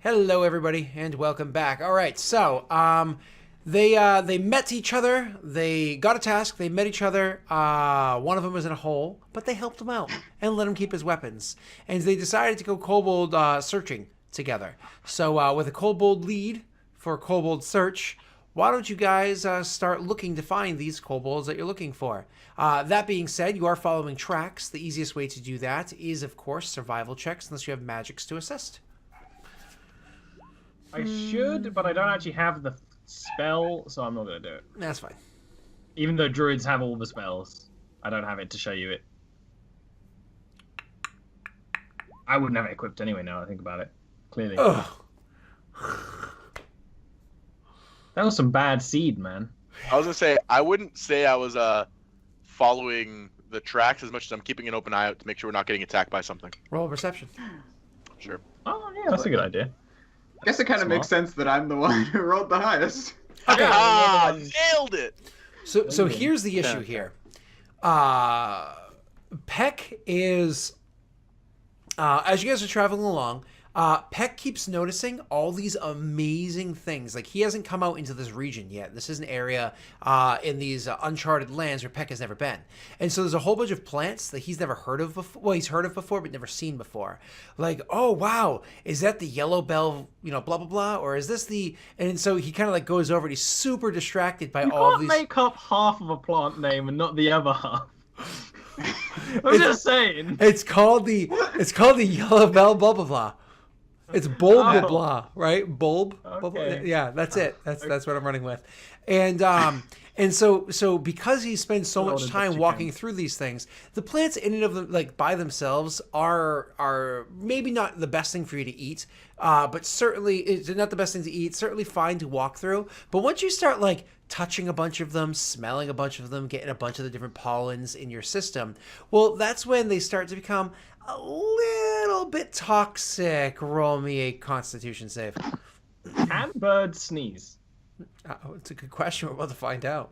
Hello, everybody, and welcome back. All right, so they met each other. They got a task. They met each other. One of them was in a hole, but they helped him out and let him keep his weapons. And they decided to go kobold searching together. So with a kobold lead for kobold search, why don't you guys start looking to find these kobolds that you're looking for? That being said, you are following tracks. The easiest way to do that is, of course, survival checks, unless you have magics to assist. I should, but I don't actually have the spell, so I'm not going to do it. That's fine. Even though druids have all the spells, I don't have it to show you it. I wouldn't have it equipped anyway, now I think about it. Clearly. Ugh. That was some bad seed, man. I was going to say, I wouldn't say I was following the tracks as much as I'm keeping an open eye out to make sure we're not getting attacked by something. Roll perception. Sure. Oh, yeah, that's a good idea. I guess it kind of makes sense that I'm the one who rolled the highest. Okay. Nailed it! So here's the issue here. Peck is, as you guys are traveling along, Peck keeps noticing all these amazing things. Like, he hasn't come out into this region yet. This is an area in these uncharted lands where Peck has never been. And so there's a whole bunch of plants that he's never heard of before. Well, he's heard of before, but never seen before. Like, oh, wow, is that the yellow bell, blah, blah, blah? Or is this the... And so he kind of, like, goes over and he's super distracted by all these... You can't make up half of a plant name and not the other half. I'm just saying. It's called the yellow bell, blah, blah, blah. It's bulb blah, blah, right? Bulb. Blah, blah. Yeah, that's it. That's what I'm running with. And so because he spends so much time walking through these things, the plants in and of them, like, by themselves are maybe not the best thing for you to eat, but certainly it's not the best thing to eat, certainly fine to walk through. But once you start, like, touching a bunch of them, smelling a bunch of them, getting a bunch of the different pollens in your system, well, that's when they start to become a little bit toxic. Roll me a Constitution save. Can birds sneeze? It's a good question. We're about to find out.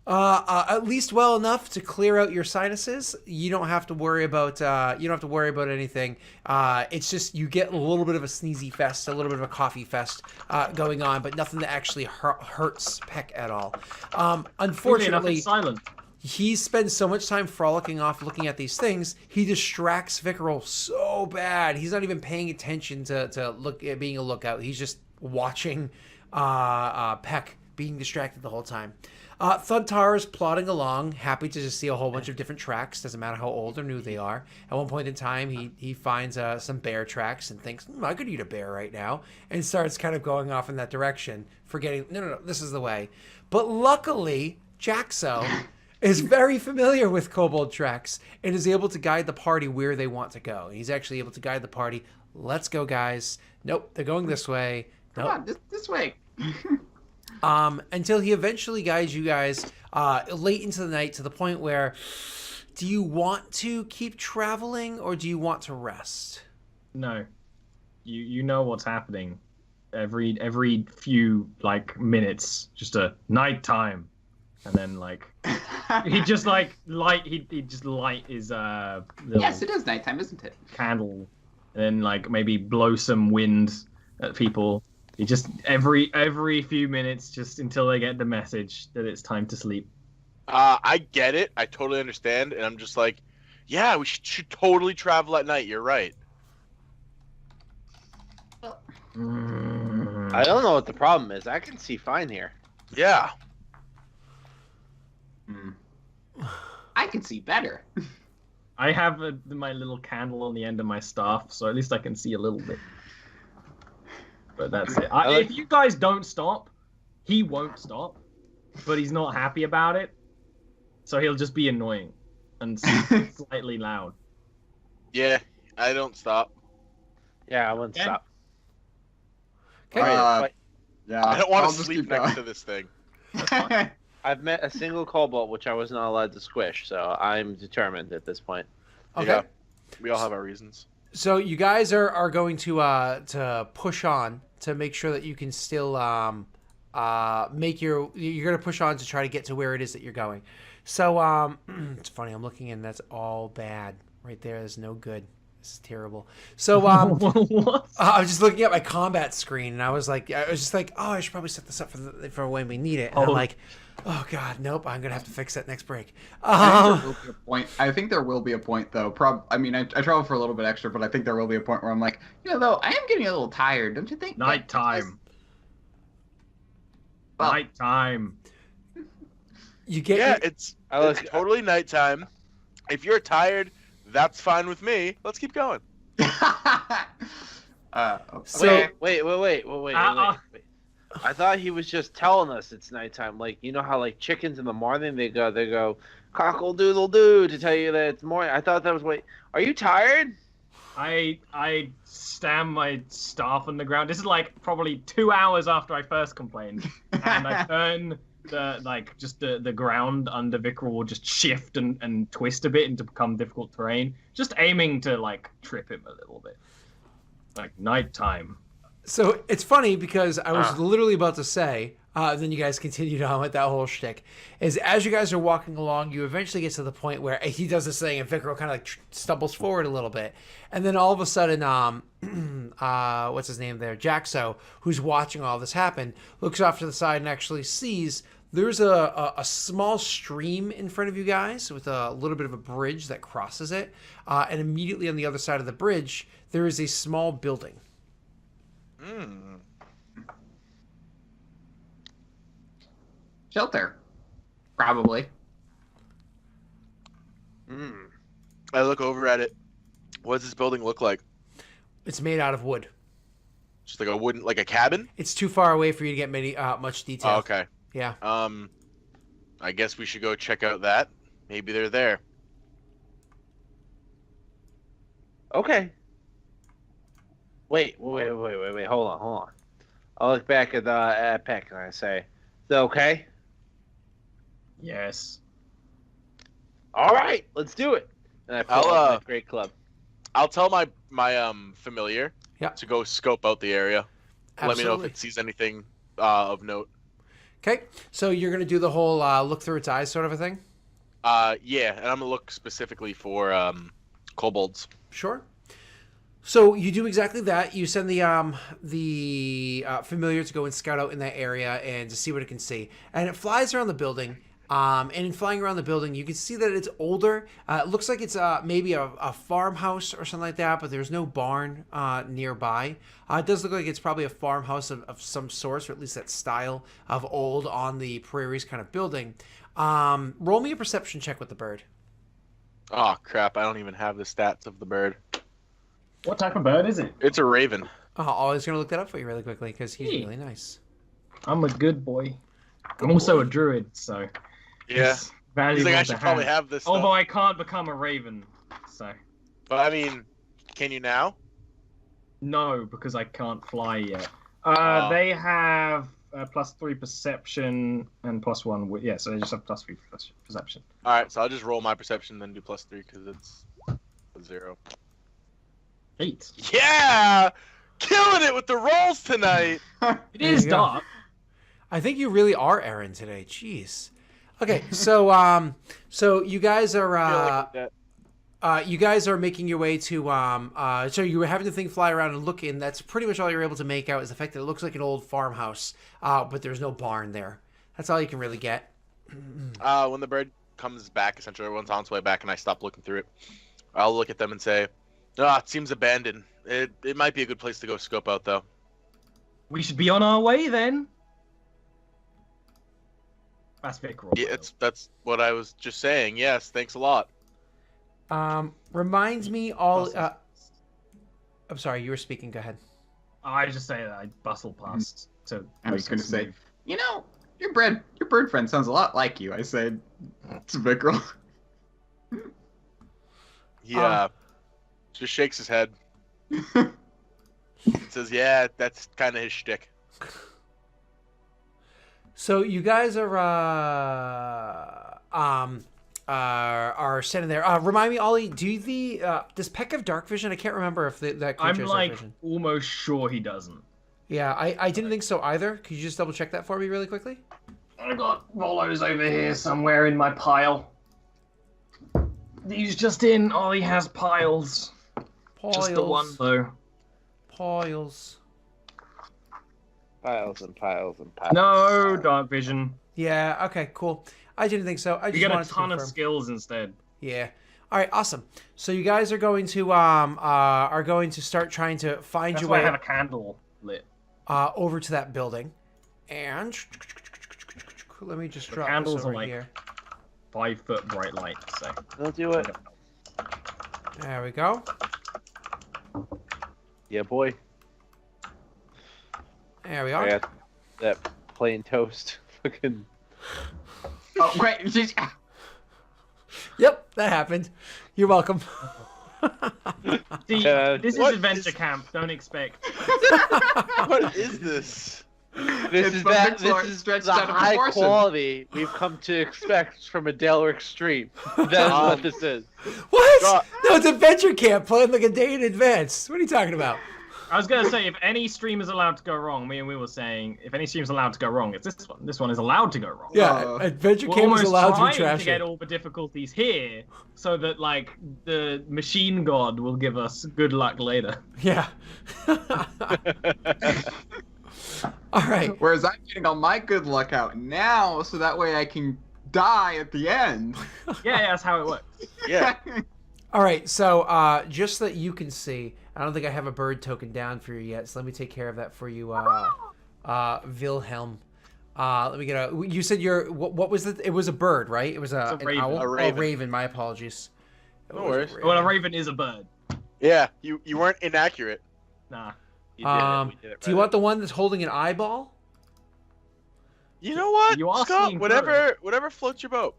At least well enough to clear out your sinuses. You don't have to worry about. You don't have to worry about anything. It's just you get a little bit of a sneezy fest, a little bit of a coffee fest going on, but nothing that actually hurts Peck at all. Unfortunately, it's silent. He spends so much time frolicking off looking at these things, he distracts Vickerel so bad. He's not even paying attention to look at being a lookout. He's just watching Peck being distracted the whole time. Thuntar is plodding along, happy to just see a whole bunch of different tracks. Doesn't matter how old or new they are. At one point in time, he finds some bear tracks and thinks, I could eat a bear right now, and starts kind of going off in that direction, forgetting, no, this is the way. But luckily, Jaxo is very familiar with kobold tracks and is able to guide the party where they want to go. He's actually able to guide the party. Let's go, guys. Nope, they're going this way. Nope. Come on, this way. Until he eventually guides you guys late into the night to the point where, do you want to keep traveling or do you want to rest? No. You know what's happening. Every few, like, minutes, just a nighttime. And then, like, he just light his little Yes, it is nighttime, isn't it? candle, and then, like, maybe blow some wind at people. He just every few minutes, just until they get the message that it's time to sleep. I get it. I totally understand. And I'm just like, yeah, we should totally travel at night. You're right. I don't know what the problem is. I can see fine here. Yeah. I can see better. I have my little candle on the end of my staff, so at least I can see a little bit. But that's it. If you guys don't stop, he won't stop. But he's not happy about it, so he'll just be annoying and slightly loud. Yeah, I don't stop. Yeah, I wouldn't stop. Okay. Yeah. I don't want I'll to just sleep keep next going. to this thing. I've met a single kobold which I was not allowed to squish, so I'm determined at this point. Okay. Yeah, we all have our reasons. So you guys are going to push on to make sure that you can still you're going to push on to try to get to where it is that you're going. So it's funny, I'm looking and that's all bad right there. There's no good. This is terrible. So What? I was just looking at my combat screen, and I was just like, oh, I should probably set this up for when we need it. And I'm like, oh god, nope, I'm gonna have to fix that next break. I think there will be a point. I think there will be a point, though. I mean, I travel for a little bit extra, but I think there will be a point where I'm like, though, I am getting a little tired, don't you think? Nighttime. Well, Nighttime. You get Yeah, it's totally nighttime. If you're tired, that's fine with me. Let's keep going. So- wait. I thought he was just telling us it's nighttime. Like, you know how like chickens in the morning they go cockle doodle doo to tell you that it's morning. I thought that was Are you tired? I stamp my staff on the ground. This is like probably 2 hours after I first complained, and I turn the ground under Vikral will just shift and twist a bit and to become difficult terrain, just aiming to like trip him a little bit. Like nighttime. So it's funny because I was literally about to say, then you guys continued on with that whole shtick, is as you guys are walking along, you eventually get to the point where he does this thing and Vikral kind of like stumbles forward a little bit. And then all of a sudden, what's his name there? Jaxo, who's watching all this happen, looks off to the side and actually sees there's a small stream in front of you guys with a little bit of a bridge that crosses it. And immediately on the other side of the bridge, there is a small building. Shelter. Probably. I look over at it. What does this building look like? It's made out of wood. Just like a wooden, like a cabin? It's too far away for you to get much detail. Oh, okay. Yeah. I guess we should go check out that. Maybe they're there. Okay. Wait. Hold on. I'll look back at Peck and I say, "Is that okay?" Yes. All right, let's do it. And I pull out my great club. I'll tell my familiar Yeah. to go scope out the area. Absolutely. Let me know if it sees anything of note. Okay, so you're gonna do the whole look through its eyes sort of a thing. Yeah, and I'm gonna look specifically for kobolds. Sure. So you do exactly that. You send the familiar to go and scout out in that area and to see what it can see, and it flies around the building. And in flying around the building, you can see that it's older. It looks like it's maybe a farmhouse or something like that, but there's no barn nearby. It does look like it's probably a farmhouse of some sort, or at least that style of old on the prairies kind of building. Roll me a perception check with the bird. Oh crap! I don't even have the stats of the bird. What type of bird is it? It's a raven. Oh, I was going to look that up for you really quickly because he's really nice. I'm a good boy. I'm also a druid, so Yeah. it's valuable He's like, I to should probably have this. Stuff. Although I can't become a raven, so But I mean, can you now? no, because I can't fly yet. They have +3 perception and +1. Yeah, so they just have +3 perception. All right, so I'll just roll my perception, then do +3 because it's a 0. 8. Yeah, killing it with the rolls tonight. It is you go. dark. I think you really are Aaron today. Jeez. Okay, so so you guys are you guys are making your way to so you were having the thing fly around and look in. That's pretty much all you're able to make out is the fact that it looks like an old farmhouse, but there's no barn there. That's all you can really get. When the bird comes back, essentially everyone's on its way back, and I stop looking through it. I'll look at them and say, it seems abandoned. It might be a good place to go scope out, though. We should be on our way then. That's Vikral. Yeah, that's what I was just saying. Yes, thanks a lot. Reminds me all. I'm sorry, you were speaking. Go ahead. I just say that I bustle past to. I was going to say, your bird friend sounds a lot like you. I said, it's Vikral. He just shakes his head. Says, "Yeah, that's kind of his shtick." So you guys are standing there. Remind me, Ollie, does Peck have dark vision? I can't remember if that creature I'm has like dark vision. almost sure he doesn't. Yeah, I didn't think so either. Could you just double check that for me really quickly? I got Rollos over here somewhere in my pile. He's just in. Ollie has piles. Just the one though. Piles. Piles and piles and piles. No dark vision. Yeah. Okay. Cool. I didn't think so. I You just get a wanted to ton of confirm. skills instead. Yeah. All right. Awesome. So you guys are going to start trying to find That's your why I way have a candle lit. over to that building, and let me just The drop candles this are over like here. 5-foot bright light. So Don't do it. There we go. Yeah, boy. There we I are. got that plain toast. Fucking. Oh, great. Yep, that happened. You're welcome. see, this is What adventure is- camp. Don't expect. What is this? This It's is the that. pixel This is stretched the out of high proportion. quality we've come to expect from a Delaware stream. That's what this is. What? God. No, it's adventure camp planned like a day in advance. What are you talking about? I was gonna say if any stream is allowed to go wrong, me and we were saying if any stream is allowed to go wrong, it's this one. This one is allowed to go wrong. Yeah, adventure We're camp almost is allowed to be trying to trashy. get all the difficulties here, so that like the machine god will give us good luck later. Yeah. All right. Whereas I'm getting all my good luck out now, so that way I can die at the end. Yeah, that's how it works. Yeah. All right. So just so that you can see, I don't think I have a bird token down for you yet. So let me take care of that for you, Wilhelm. Let me get a. You said what was it? It was a bird, right? It was It's a an raven. owl. A raven. Oh, raven. My apologies. It No was a worries. raven. Well, a raven is a bird. Yeah, you weren't inaccurate. Nah. You did it. We did it Do you right. want the one that's holding an eyeball? You know what, You are Scott? seeing Whatever floats your boat.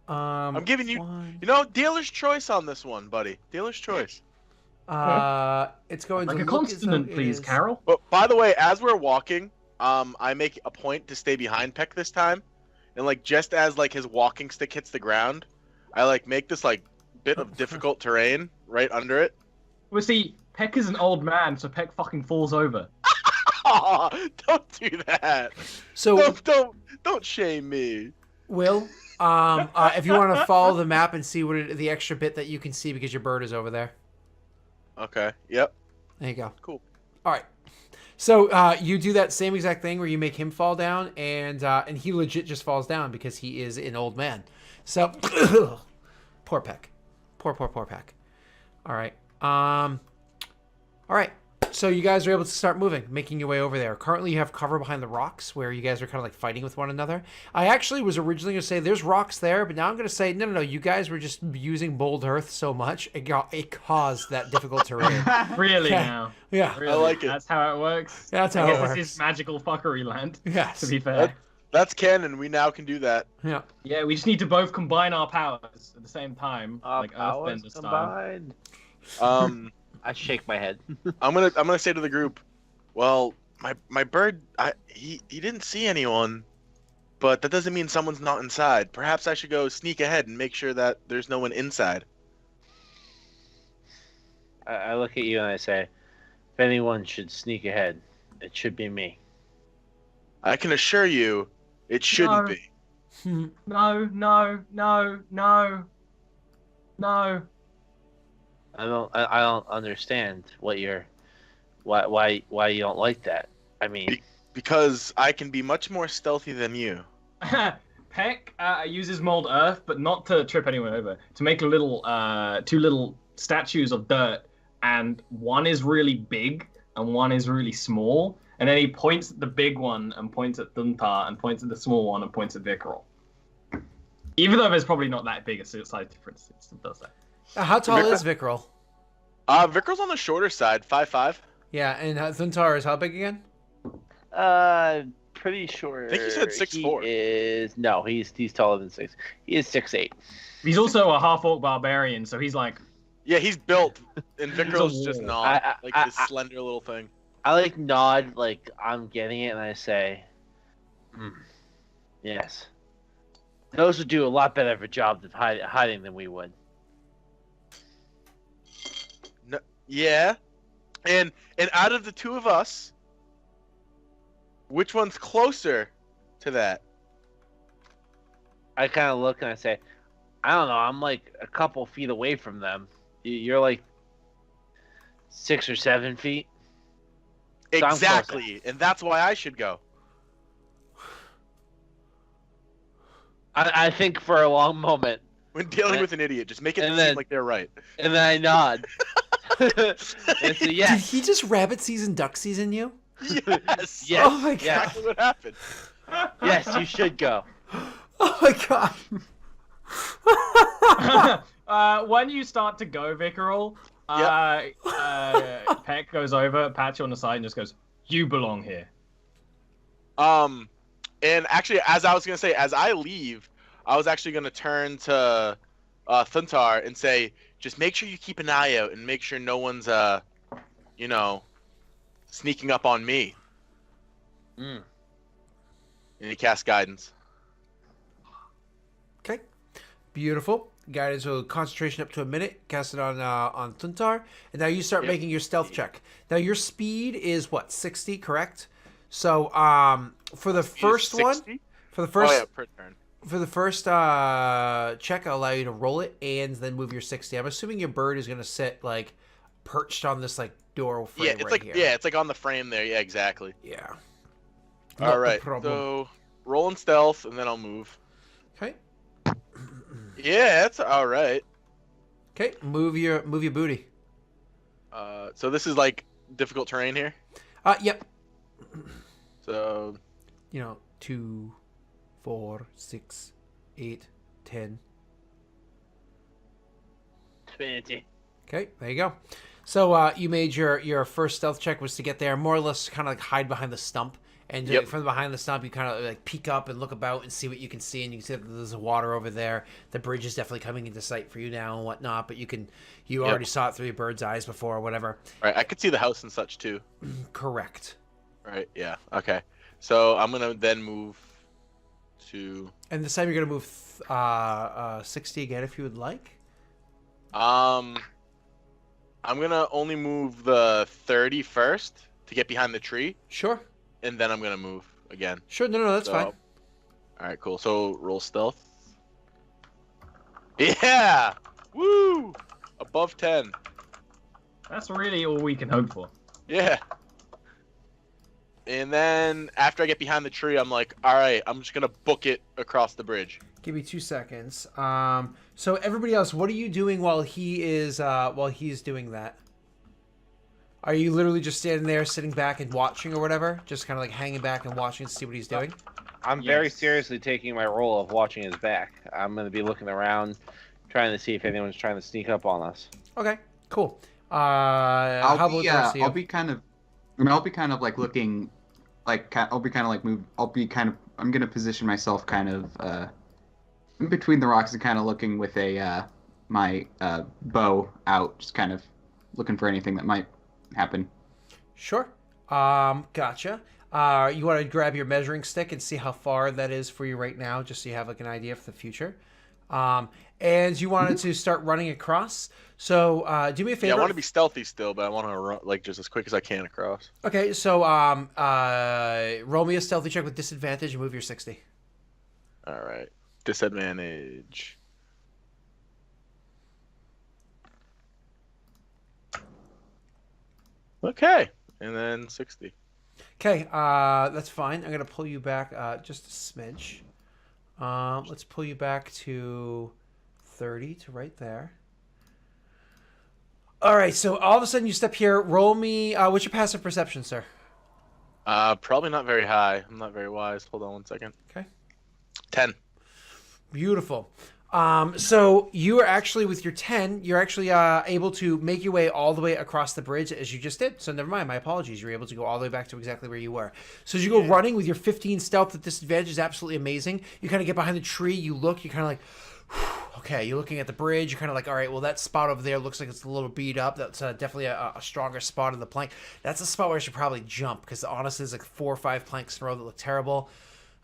I'm giving you- one. You know, dealer's choice on this one, buddy. Dealer's choice. It's going Like to a look as though consonant, it please, is- Carol. But by the way, as we're walking, I make a point to stay behind Peck this time, and like just as like his walking stick hits the ground, I like make this like bit of difficult terrain right under it. Well, see, Peck is an old man, so Peck fucking falls over. Aw, don't do that. So, Don't shame me. Will, if you want to follow the map and see the extra bit that you can see because your bird is over there. Okay. Yep. There you go. Cool. All right. So you do that same exact thing where you make him fall down, and he legit just falls down because he is an old man. So poor Peck, poor Peck. All right. All right. So you guys are able to start moving, making your way over there. Currently, you have cover behind the rocks where you guys are kind of like fighting with one another. I actually was originally going to say there's rocks there, but now I'm going to say no. You guys were just using bold earth so much it caused that difficult terrain. Really Yeah. now? Yeah. Really? I like it. That's how it works. That's how I it guess works. This is magical fuckery land. Yes. To be fair. That's canon. We now can do that. Yeah. Yeah, we just need to both combine our powers at the same time, like Powers Earthbender style. combined. I shake my head. I'm gonna say to the group, well, my bird, he didn't see anyone, but that doesn't mean someone's not inside. Perhaps I should go sneak ahead and make sure that there's no one inside. I look at you and I say, if anyone should sneak ahead, it should be me. I can assure you, it shouldn't No. be. No. I don't understand what why you don't like that. I mean, Because I can be much more stealthy than you. Peck uses mold earth, but not to trip anyone over. To make a little, two little statues of dirt, and one is really big and one is really small. And then he points at the big one and points at Thuntar and points at the small one and points at Vikrul. Even though there's probably not that big a size difference, it still does that. How tall is Vikrul? Vikrul's on the shorter side, 5'5". Yeah, and Thuntar is how big again? pretty sure. I think you said 6'4". He is he's taller than 6. He is 6'8". He's also a half-orc barbarian, so he's like... Yeah, he's built, and Vikrul's just wall. not this slender little thing. I like nod like I'm getting it, and I say, yes. Those would do a lot better of a job of hiding than we would. No, yeah, and out of the two of us, which one's closer to that? I kind of look and I say, I don't know. I'm like a couple feet away from them. You're like 6 or 7 feet. So I'm Exactly, and that's why I should go. I think for a long moment, When dealing with an idiot, just make it and seem then- like they're right. and then I nod. And say, Did yes. he just rabbit season, duck season you? Yes. Yes. Oh my God. Exactly what happened. Yes, you should go. Oh my God. When you start to go, Vickerel, Peck goes over, pats you on the side, and just goes, "You belong here." And actually, as I was gonna say, as I leave, I was actually gonna turn to Thuntar and say, just make sure you keep an eye out and make sure no one's sneaking up on me. Mm. And he casts guidance. Okay. Beautiful. Guidance with concentration up to a minute. Cast it on Thuntar. And now you start making your stealth check. Now your speed is what, 60, correct? So for the first one, 60? for the first Oh, yeah, per turn. for the first check, I'll allow you to roll it and then move your 60. I'm assuming your bird is gonna sit like perched on this like door frame Yeah, it's right like here. it's like on the frame there. Yeah, exactly. Yeah. All Not the right. problem. So roll in stealth and then I'll move. Okay. Yeah, that's all right. Okay. Move your booty. So this is like difficult terrain here. Yep. So 2, 4, 6, 8, 10. 20. Okay, there you go. So you made your first stealth check was to get there, more or less kind of like hide behind the stump. And from behind the stump, you kind of like peek up and look about and see what you can see. And you can see that there's water over there. The bridge is definitely coming into sight for you now and whatnot. But you already saw it through your bird's eyes before or whatever. Right, I could see the house and such too. Correct. Right, yeah, okay. So I'm gonna then move to. And this time you're gonna move 60 again if you would like. I'm gonna only move the 30 first to get behind the tree, Sure. and then I'm gonna move again. Sure. No, that's fine. All right, cool. So roll stealth. Yeah! Woo! Above 10. That's really all we can hope for. Yeah. And then after I get behind the tree, I'm like, all right, I'm just gonna book it across the bridge. Give me 2 seconds. So everybody else, what are you doing while he's doing that? Are you literally just standing there, sitting back and watching or whatever? Just kind of like hanging back and watching to see what he's doing? I'm very seriously taking my role of watching his back. I'm going to be looking around, trying to see if anyone's trying to sneak up on us. Okay, cool. How about the rest of you? I'll be kind of like looking, like I'm gonna position myself kind of in between the rocks and kind of looking with my bow out, just kind of looking for anything that might happen. Sure. Gotcha. You want to grab your measuring stick and see how far that is for you right now, just so you have like an idea for the future. And you wanted to start running across. So do me a favor. Yeah, I want to be stealthy still, but I want to run like just as quick as I can across. Okay, so roll me a stealthy check with disadvantage and move your 60. All right, disadvantage. Okay, and then 60. Okay, that's fine. I'm gonna pull you back just a smidge. Let's pull you back to 30 to right there. All right, so all of a sudden you step here. Roll me. What's your passive perception, sir? Probably not very high. I'm not very wise. Hold on 1 second. Okay. 10. Beautiful. So you are actually, with your 10, you're actually able to make your way all the way across the bridge as you just did. So never mind, my apologies. You're able to go all the way back to exactly where you were. So as you go running with your 15 stealth at disadvantage is absolutely amazing. You kind of get behind the tree, you look, you're kind of like, okay, you're looking at the bridge, you're kind of like, all right, well, that spot over there looks like it's a little beat up. That's definitely a stronger spot in the plank. That's a spot where I should probably jump, because honestly, there's like 4 or 5 planks in a row that look terrible.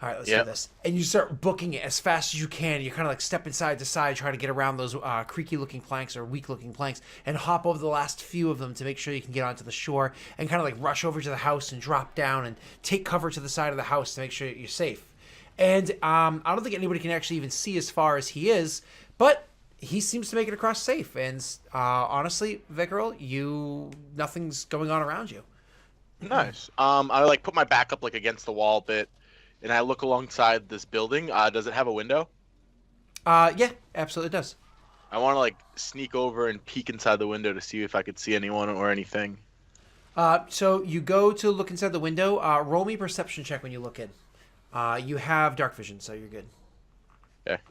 All right, let's do this. And you start booking it as fast as you can. You kind of like step side to side, trying to get around those creaky-looking planks or weak-looking planks and hop over the last few of them to make sure you can get onto the shore and kind of like rush over to the house and drop down and take cover to the side of the house to make sure you're safe. And I don't think anybody can actually even see as far as he is, but he seems to make it across safe. And honestly, Vicarol, nothing's going on around you. Nice. I like put my back up like against the wall a bit, and I look alongside this building. Does it have a window? Yeah, absolutely does. I want to like sneak over and peek inside the window to see if I could see anyone or anything. So you go to look inside the window. Roll me a perception check when you look in. You have dark vision, so you're good. Okay.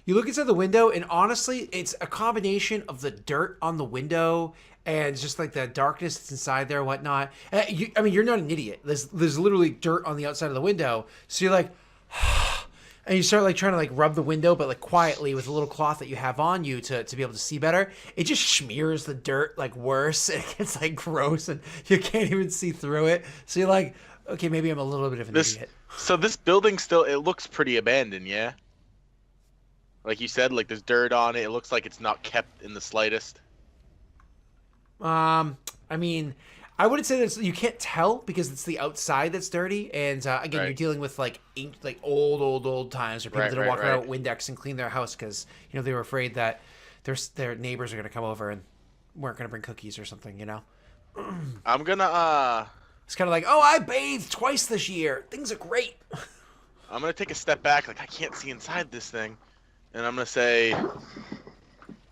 You look inside the window, and honestly, it's a combination of the dirt on the window and just like the darkness that's inside there and whatnot. I mean, you're not an idiot. There's literally dirt on the outside of the window. So you're like, and you start like trying to like rub the window, but like quietly with a little cloth that you have on you to be able to see better. It just smears the dirt like worse, and it gets like gross, and you can't even see through it. So you're like, okay, maybe I'm a little bit of an idiot. So this building still, it looks pretty abandoned, yeah? Like you said, like there's dirt on it. It looks like it's not kept in the slightest. I mean, I wouldn't say that you can't tell because it's the outside that's dirty. And again, Right. You're dealing with like old times where people didn't walk around with Windex and clean their house because they were afraid that their neighbors are going to come over and weren't going to bring cookies or something. I'm gonna It's kind of like, oh, I bathed twice this year. Things are great. I'm gonna take a step back. Like I can't see inside this thing, and I'm gonna say,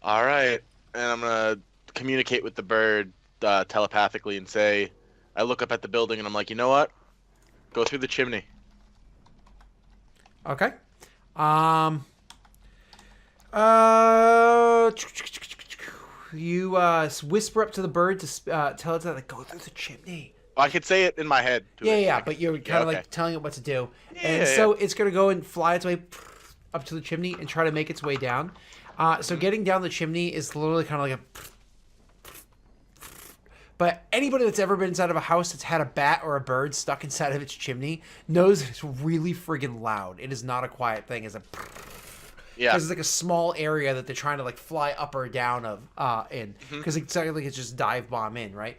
all right, and I'm gonna communicate with the bird telepathically and say, I look up at the building and I'm like, you know what? Go through the chimney. Okay. You whisper up to the bird to tell it to like go through the chimney. I could say it in my head. Yeah, but you're kind of like telling it what to do, and so it's gonna go and fly its way up to the chimney and try to make its way down. So getting down the chimney is literally kind of like a. But anybody that's ever been inside of a house that's had a bat or a bird stuck inside of its chimney knows it's really friggin' loud. It is not a quiet thing. It's a. Yeah. Because it's like a small area that they're trying to like fly up or down in. Because it's like it's just dive bomb in, right?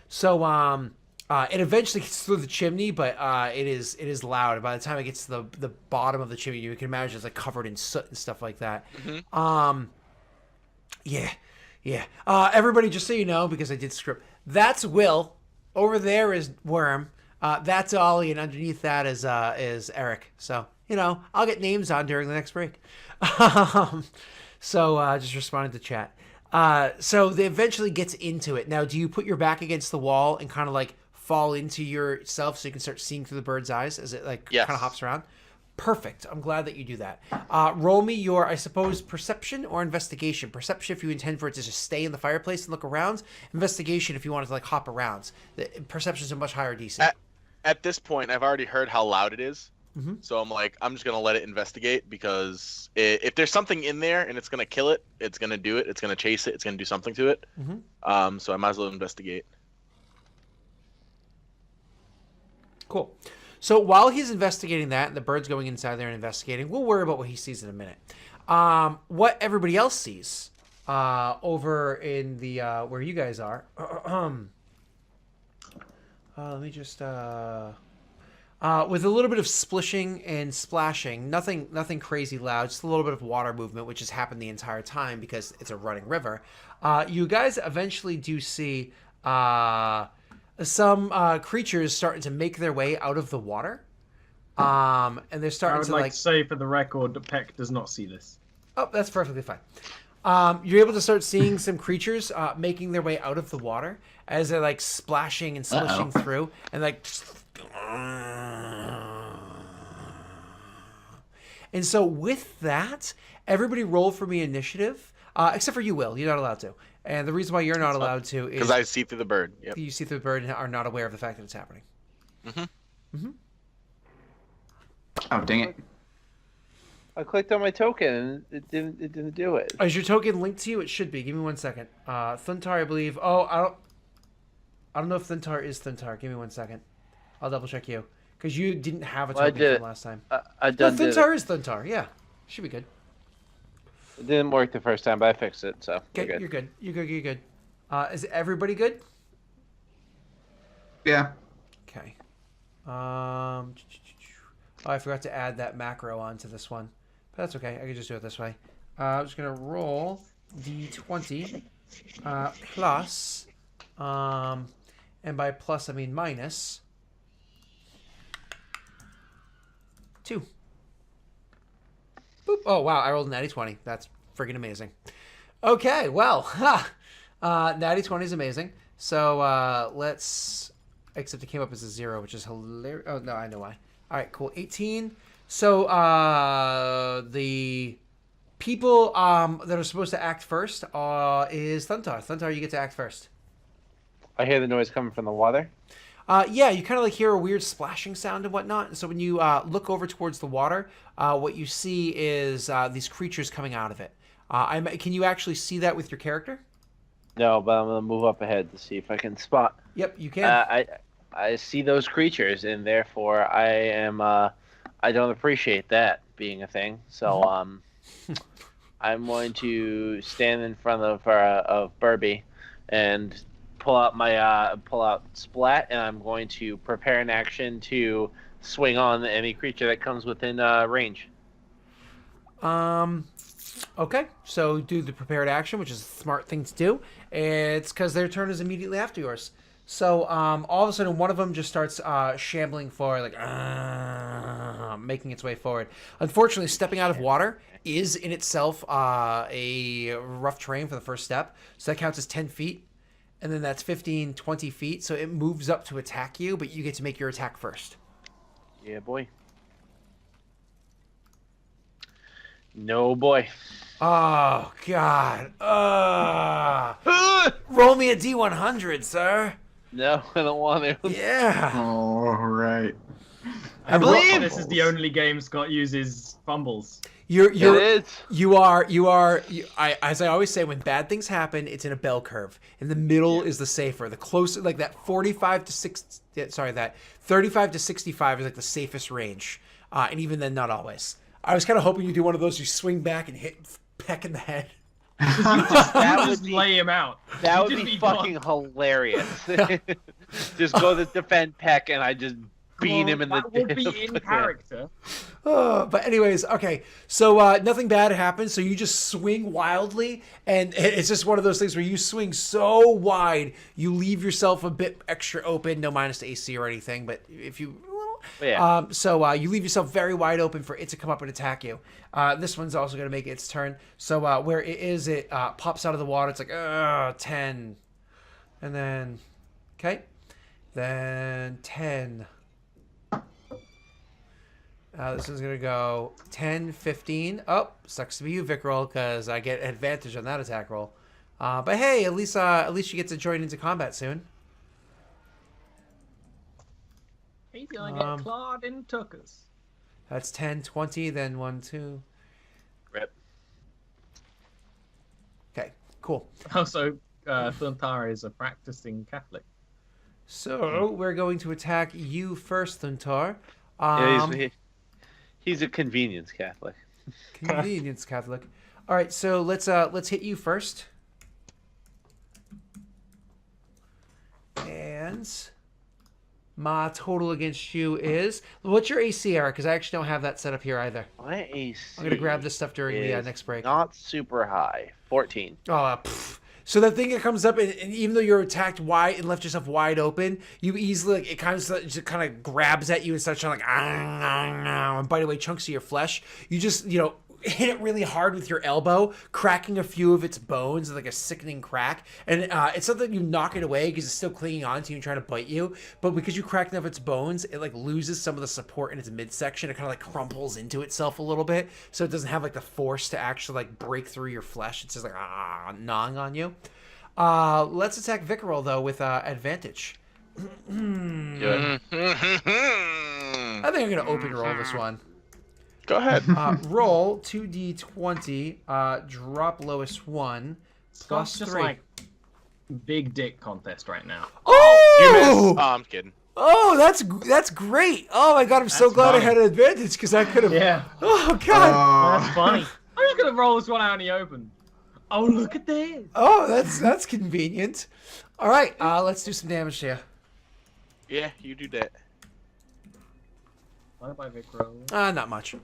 So it eventually gets through the chimney, but it is loud. And by the time it gets to the bottom of the chimney, you can imagine it's like covered in soot and stuff like that. Yeah. Everybody, just so you know, because I did script, that's Will. Over there is Worm. That's Ollie, and underneath that is Eric. So I'll get names on during the next break. So just responding to chat. So they eventually gets into it. Now, do you put your back against the wall and kind of like fall into yourself so you can start seeing through the bird's eyes as it like kind of hops around? Perfect. I'm glad that you do that. Roll me your, I suppose, perception or investigation. Perception if you intend for it to just stay in the fireplace and look around. Investigation if you want it to like hop around. Perception is a much higher DC. At this point, I've already heard how loud it is. So I'm just going to let it investigate because if there's something in there and it's going to kill it, it's going to do it. It's going to chase it. It's going to do something to it. So I might as well investigate. Cool. So while he's investigating that, and the bird's going inside there and investigating, we'll worry about what he sees in a minute. What everybody else sees over in the where you guys are. Let me just with a little bit of splishing and splashing, nothing crazy loud, just a little bit of water movement, which has happened the entire time because it's a running river. You guys eventually do see some creatures starting to make their way out of the water, and they're starting I would to like to say for the record that Peck does not see this. Oh, that's perfectly fine. You're able to start seeing some creatures making their way out of the water as they're like splashing and slishing through, and like. And so with that, everybody roll for me initiative, except for you, Will. You're not allowed to. And the reason why you're not allowed to is because I see through the bird. Yep. You see through the bird and are not aware of the fact that it's happening. Oh, dang it. I clicked on my token and it didn't do it. Is your token linked to you? It should be. Give me 1 second. Thuntar, I believe. Oh, I don't know if Thuntar is Thuntar. Give me 1 second. I'll double check you because you didn't have a token from last time. Thuntar is Thuntar. Yeah, should be good. It didn't work the first time, but I fixed it, so Okay, we're good. You're good. Is everybody good? Yeah. Okay. Oh, I forgot to add that macro onto this one. That's okay. I can just do it this way. I'm just gonna roll d20 plus, and by plus I mean minus 2. Boop. Oh wow, I rolled a natty 20. That's freaking amazing. Okay, well, natty 20 is amazing. So let's, except it came up as a 0, which is hilarious. Oh no, I know why. All right, cool. 18. So the people that are supposed to act first is Thuntar. Thuntar, you get to act first. I hear the noise coming from the water. Yeah, you kind of like hear a weird splashing sound and whatnot. And so when you look over towards the water, what you see is these creatures coming out of it. Can you actually see that with your character? No, but I'm gonna move up ahead to see if I can spot. Yep, you can. I see those creatures, and therefore I am. I don't appreciate that being a thing. So I'm going to stand in front of Burby and pull out Splat, and I'm going to prepare an action to swing on any creature that comes within range. Okay, so do the prepared action, which is a smart thing to do. It's because their turn is immediately after yours. So all of a sudden, one of them just starts shambling forward, like making its way forward. Unfortunately, stepping out of water is in itself a rough terrain for the first step. So that counts as 10 feet. And then that's 15, 20 feet. So it moves up to attack you, but you get to make your attack first. Yeah, boy. No, boy. Oh, God. Roll me a D100, sir. No, I don't want to. Yeah. All right. I believe this is the only game Scott uses fumbles. You are. As I always say, when bad things happen, it's in a bell curve. In the middle is the safer. The closer, like that 45 to 60. Sorry, that 35 to 65 is like the safest range. And even then, not always. I was kind of hoping you do one of those. You swing back and hit Peck in the head. That would lay him out. That would be fucking hilarious. Just go to defend Peck, and I just beat him in the. That would be in character. But anyways, okay. So nothing bad happens. So you just swing wildly, and it's just one of those things where you swing so wide, you leave yourself a bit extra open. No minus to AC or anything, but if you. Yeah. So you leave yourself very wide open for it to come up and attack you. This one's also going to make its turn. So where it is, it pops out of the water. It's like 10, and then okay, then 10. This one's going to go 10, 15. Oh, sucks to be you, Vic roll, because I get advantage on that attack roll. But hey, at least you get to join into combat soon. He's gonna get clawed and took us. That's 10, 20, then 1, 2. Rip. Okay, cool. Also, Thuntar is a practicing Catholic. So we're going to attack you first, Thuntar. He's a convenience Catholic. Convenience Catholic. All right, so let's hit you first. And my total against you is, what's your AC, Eric? Because I actually don't have that set up here either. My AC. I'm gonna grab this stuff during the next break. Not super high. 14. So that thing that comes up, and even though you're attacked wide and left yourself wide open, you easily, like, it kind of grabs at you and starts trying to, like, and bite away chunks of your flesh. You just, hit it really hard with your elbow, cracking a few of its bones, like a sickening crack. And it's not that you knock it away because it's still clinging on to you and trying to bite you, but because you cracked enough its bones, it like loses some of the support in its midsection. It kind of like crumples into itself a little bit, so it doesn't have like the force to actually like break through your flesh. It's just like gnawing on you. Let's attack Vicarol though with advantage. Good. I think I'm gonna open roll this one. Go ahead. Roll 2d20, drop lowest 1, plus Scott's just 3. like big dick contest right now. Oh! You missed. Oh, I'm kidding. Oh, that's great. Oh my god, I'm so glad funny. I had an advantage because I could have. Yeah. Oh god. That's funny. I'm just gonna roll this one out in the open. Oh, look at this. Oh, that's convenient. All right, let's do some damage to you. Yeah, you do that. Bye bye, Vic Roll. Not much.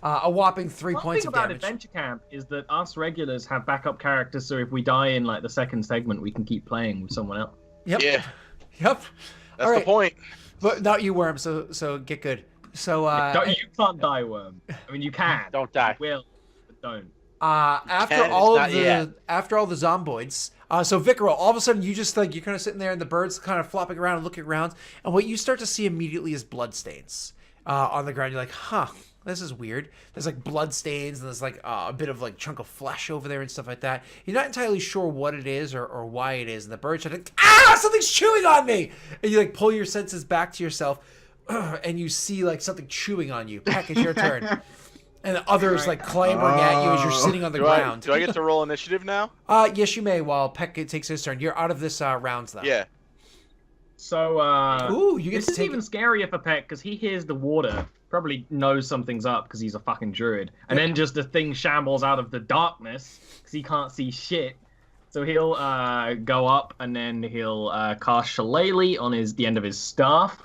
A whopping 3 One points thing of about damage. Adventure Camp is that us regulars have backup characters, so if we die in like the second segment, we can keep playing with someone else. Yep. Yeah, Yep. that's All the right. point. But not you, Worm. So get good. So You can't die, Worm. I mean, you can. Don't die. You will, but don't. after can, all it's of not yet. after all the zomboids, so Vicaro, all of a sudden you just like you're kind of sitting there and the birds kind of flopping around and looking around, and what you start to see immediately is bloodstains on the ground. You're like, huh. This is weird. There's like blood stains and there's like a bit of like chunk of flesh over there and stuff like that. You're not entirely sure what it is or why it is. And the birds are like, something's chewing on me. And you like pull your senses back to yourself and you see like something chewing on you. Peck, it's your turn. And the others like clambering at you as you're sitting on the ground. Do I get to roll initiative now? Yes, you may while Peck takes his turn. You're out of this round though. Yeah. So, Ooh, you get this to is take even scarier for Peck because he hears the water, probably knows something's up because he's a fucking druid, and then just the thing shambles out of the darkness because he can't see shit. So he'll go up and then he'll cast Shillelagh on the end of his staff,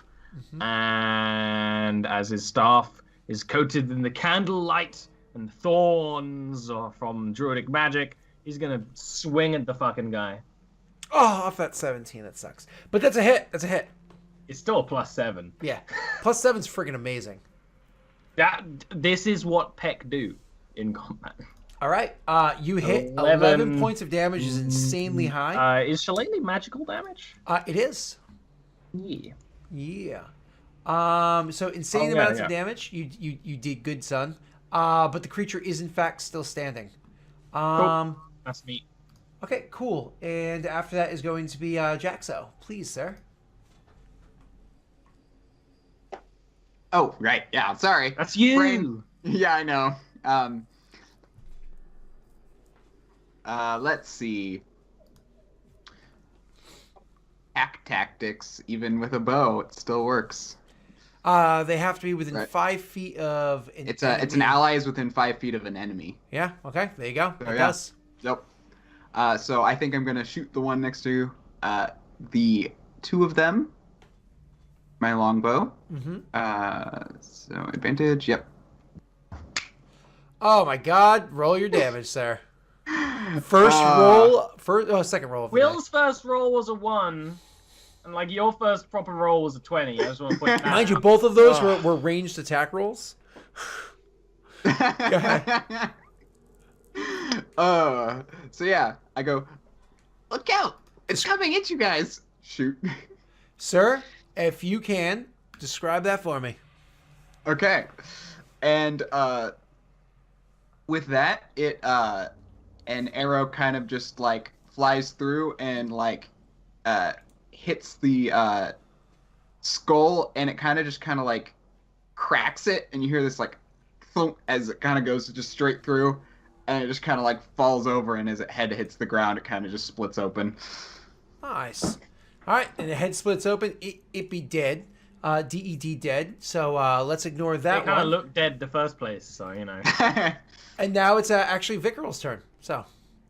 and as his staff is coated in the candlelight and thorns from druidic magic, he's gonna swing at the fucking guy. Oh, off that 17, that sucks. But that's a hit. That's a hit. It's still a +7. Yeah. +7's friggin' amazing. This is what Peck do in combat. All right. You hit 11. 11 points of damage is insanely high. Is Shillelagh magical damage? It is. Yeah. Yeah. So insane amounts of yeah. damage. You did good, son. But the creature is in fact still standing. Cool. That's neat. Okay, cool. And after that is going to be Jaxo. Please, sir. Oh, right. Yeah, sorry. That's you. Brain. Yeah, I know. Let's see. Hack tactics, even with a bow, it still works. They have to be within Right. 5 feet of an It's an ally is within 5 feet of an enemy. Yeah, okay, there you go. So, It yeah. does. Yep. So I think I'm gonna shoot the one next to the two of them. My longbow. Mm-hmm. So advantage. Yep. Oh my god, roll your damage, sir. First second roll. Of the Will's first roll was a 1, and like your first proper roll was a 20. I just want to point that day. Mind you, out. both of those were ranged attack rolls. ahead. So yeah, I go, look out! It's coming at you guys! Shoot. Sir, if you can, describe that for me. Okay. And with that, it an arrow kind of just like flies through and like hits the skull, and it kind of like cracks it, and you hear this like thump as it kind of goes just straight through, and it just kind of like falls over, and as its head hits the ground, it kind of just splits open. Nice. All right, and the head splits open. It be dead. DED dead. So let's ignore that They kind of one. looked dead the first place, so you know. And now it's actually Vicaral's turn. So